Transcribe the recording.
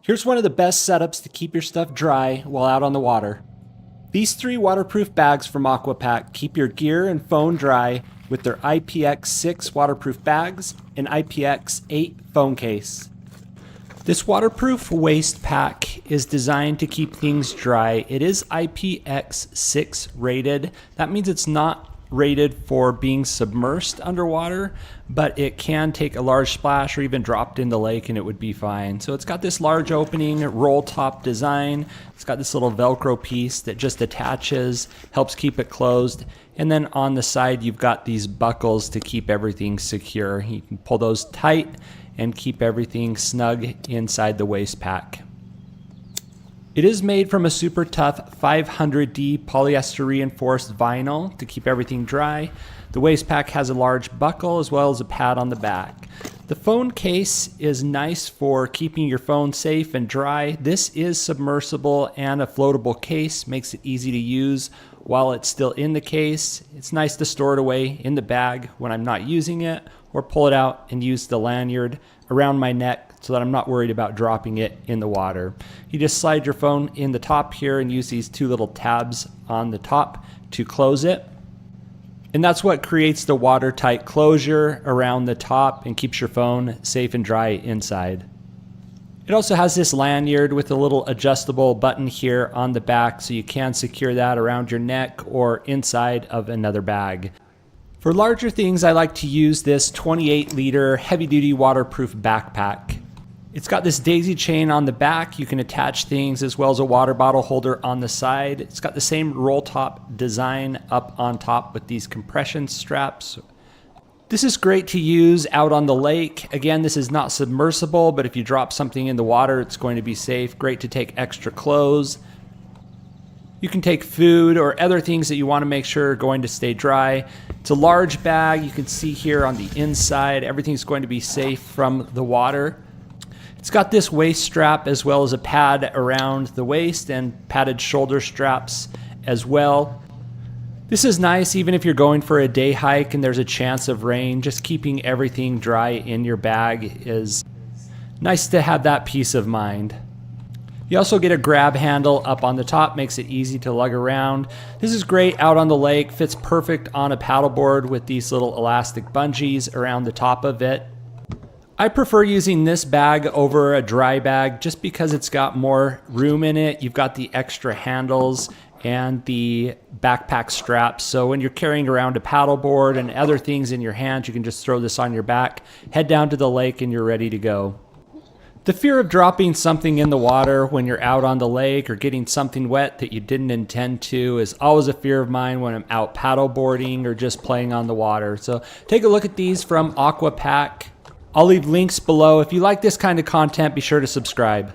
Here's one of the best setups to keep your stuff dry while out on the water. These 3 waterproof bags from Aquapac keep your gear and phone dry with their IPX6 waterproof bags and IPX8 phone case. This waterproof waste pack is designed to keep things dry. It is IPX6 rated. That means it's not rated for being submersed underwater, but it can take a large splash or even dropped in the lake and it would be fine. So it's got this large opening roll top design. It's got this little Velcro piece that just attaches, helps keep it closed. And then on the side, you've got these buckles to keep everything secure. You can pull those tight and keep everything snug inside the waste pack. It is made from a super tough 500D polyester reinforced vinyl to keep everything dry. The waste pack has a large buckle as well as a pad on the back. The phone case is nice for keeping your phone safe and dry. This is submersible and a floatable case, makes it easy to use while it's still in the case. It's nice to store it away in the bag when I'm not using it, or pull it out and use the lanyard around my neck so that I'm not worried about dropping it in the water. You just slide your phone in the top here and use these 2 little tabs on the top to close it. And that's what creates the watertight closure around the top and keeps your phone safe and dry inside. It also has this lanyard with a little adjustable button here on the back, so you can secure that around your neck or inside of another bag. For larger things, I like to use this 28-liter heavy-duty waterproof backpack. It's got this daisy chain on the back. You can attach things as well as a water bottle holder on the side. It's got the same roll top design up on top with these compression straps. This is great to use out on the lake. Again, this is not submersible, but if you drop something in the water, it's going to be safe. Great to take extra clothes. You can take food or other things that you want to make sure are going to stay dry. It's a large bag. You can see here on the inside, everything's going to be safe from the water. It's got this waist strap as well as a pad around the waist and padded shoulder straps as well. This is nice even if you're going for a day hike and there's a chance of rain. Just keeping everything dry in your bag is nice to have that peace of mind. You also get a grab handle up on the top, makes it easy to lug around. This is great out on the lake, fits perfect on a paddleboard with these little elastic bungees around the top of it. I prefer using this bag over a dry bag just because it's got more room in it. You've got the extra handles and the backpack straps. So when you're carrying around a paddleboard and other things in your hands, you can just throw this on your back, head down to the lake, and you're ready to go. The fear of dropping something in the water when you're out on the lake or getting something wet that you didn't intend to is always a fear of mine when I'm out paddleboarding or just playing on the water. So take a look at these from Aquapac. I'll leave links below. If you like this kind of content, be sure to subscribe.